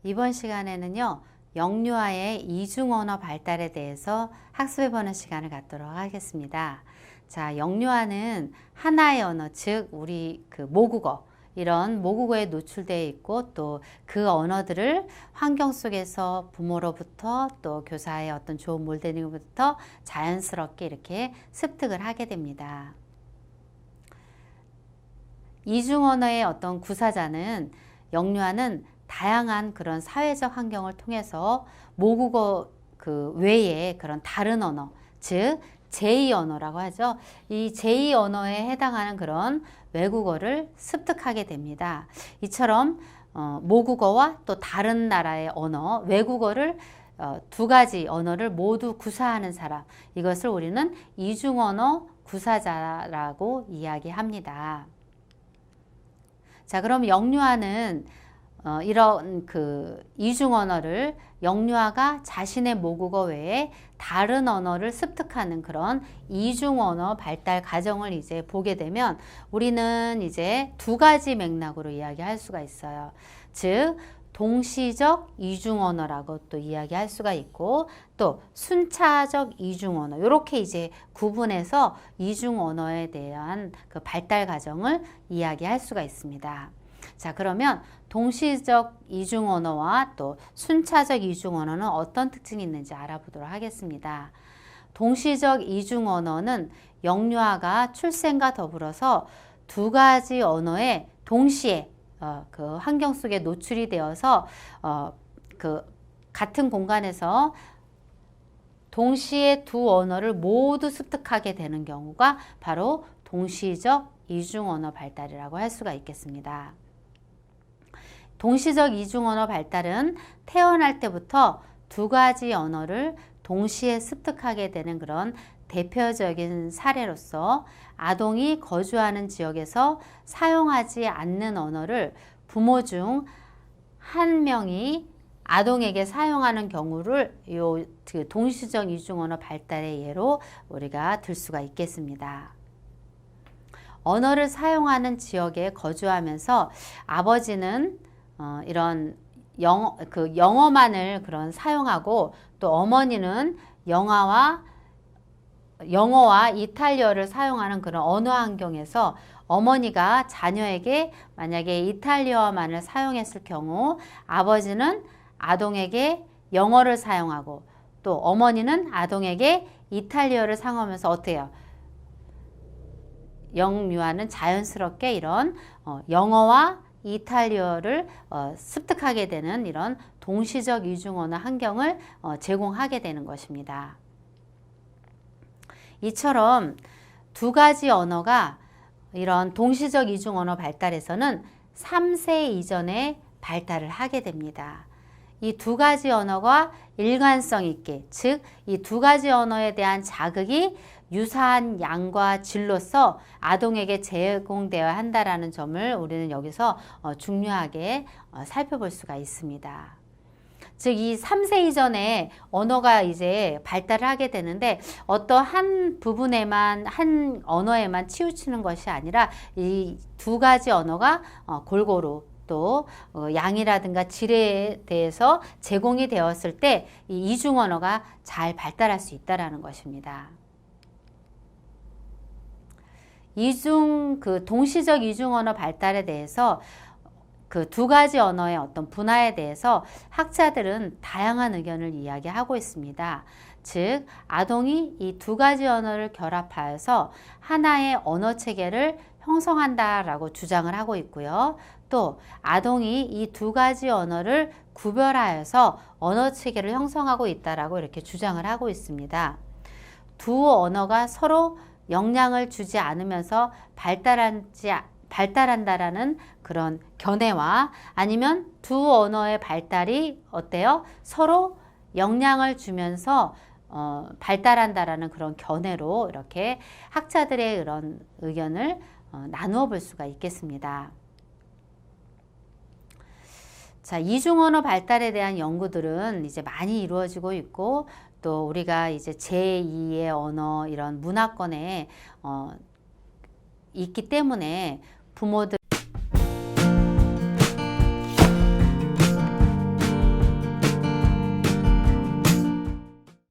이번 시간에는요, 영유아의 이중언어 발달에 대해서 학습해보는 시간을 갖도록 하겠습니다. 자, 영유아는 하나의 언어, 즉 우리 모국어, 이런 모국어에 노출되어 있고 또 그 언어들을 환경 속에서 부모로부터 또 교사의 어떤 좋은 모델링부터 자연스럽게 이렇게 습득을 하게 됩니다. 이중언어의 어떤 구사자는 영유아는 다양한 그런 사회적 환경을 통해서 모국어 외에 그런 다른 언어, 즉 제2언어라고 하죠. 이 제2언어에 해당하는 그런 외국어를 습득하게 됩니다. 이처럼 모국어와 또 다른 나라의 언어, 외국어를 두 가지 언어를 모두 구사하는 사람, 이것을 우리는 이중언어 구사자라고 이야기합니다. 자, 그럼 영유아는 이런 이중 언어를 영유아가 자신의 모국어 외에 다른 언어를 습득하는 그런 이중 언어 발달 과정을 이제 보게 되면 우리는 이제 두 가지 맥락으로 이야기할 수가 있어요. 즉 동시적 이중 언어라고 또 이야기할 수가 있고 또 순차적 이중 언어, 이렇게 이제 구분해서 이중 언어에 대한 그 발달 과정을 이야기할 수가 있습니다. 자, 그러면 동시적 이중 언어와 또 순차적 이중 언어는 어떤 특징이 있는지 알아보도록 하겠습니다. 동시적 이중 언어는 영유아가 출생과 더불어서 두 가지 언어에 동시에 그 환경 속에 노출이 되어서 같은 공간에서 동시에 두 언어를 모두 습득하게 되는 경우가 바로 동시적 이중 언어 발달이라고 할 수가 있겠습니다. 동시적 이중 언어 발달은 태어날 때부터 두 가지 언어를 동시에 습득하게 되는 그런 대표적인 사례로서 아동이 거주하는 지역에서 사용하지 않는 언어를 부모 중 한 명이 아동에게 사용하는 경우를 동시적 이중 언어 발달의 예로 우리가 들 수가 있겠습니다. 언어를 사용하는 지역에 거주하면서 아버지는 이런 영어만을 사용하고 또 어머니는 영어와 이탈리아를 사용하는 그런 언어 환경에서 어머니가 자녀에게 만약에 이탈리아만을 사용했을 경우 아버지는 아동에게 영어를 사용하고 또 어머니는 아동에게 이탈리아를 사용하면서 어때요? 영유아는 자연스럽게 이런 영어와 이탈리아를 습득하게 되는 이런 동시적 이중 언어 환경을 제공하게 되는 것입니다. 이처럼 두 가지 언어가 이런 동시적 이중 언어 발달에서는 3세 이전에 발달을 하게 됩니다. 이 두 가지 언어가 일관성 있게, 즉 이 두 가지 언어에 대한 자극이 유사한 양과 질로서 아동에게 제공되어야 한다는 점을 우리는 여기서 중요하게 살펴볼 수가 있습니다. 즉 이 3세 이전에 언어가 이제 발달을 하게 되는데 어떠한 부분에만 한 언어에만 치우치는 것이 아니라 이 두 가지 언어가 골고루 또 양이라든가 질에 대해서 제공이 되었을 때 이 이중 언어가 잘 발달할 수 있다는 것입니다. 동시적 이중 언어 발달에 대해서 그 두 가지 언어의 어떤 분화에 대해서 학자들은 다양한 의견을 이야기하고 있습니다. 즉 아동이 이 두 가지 언어를 결합하여서 하나의 언어 체계를 형성한다라고 주장을 하고 있고요. 또 아동이 이 두 가지 언어를 구별하여서 언어 체계를 형성하고 있다라고 이렇게 주장을 하고 있습니다. 두 언어가 서로 영향을 주지 않으면서 발달한다라는 그런 견해와 아니면 두 언어의 발달이 어때요? 서로 영향을 주면서 발달한다라는 그런 견해로 이렇게 학자들의 그런 의견을 나누어 볼 수가 있겠습니다. 자, 이중 언어 발달에 대한 연구들은 이제 많이 이루어지고 있고 또 우리가 이제 제2의 언어 이런 문화권에 있기 때문에 부모들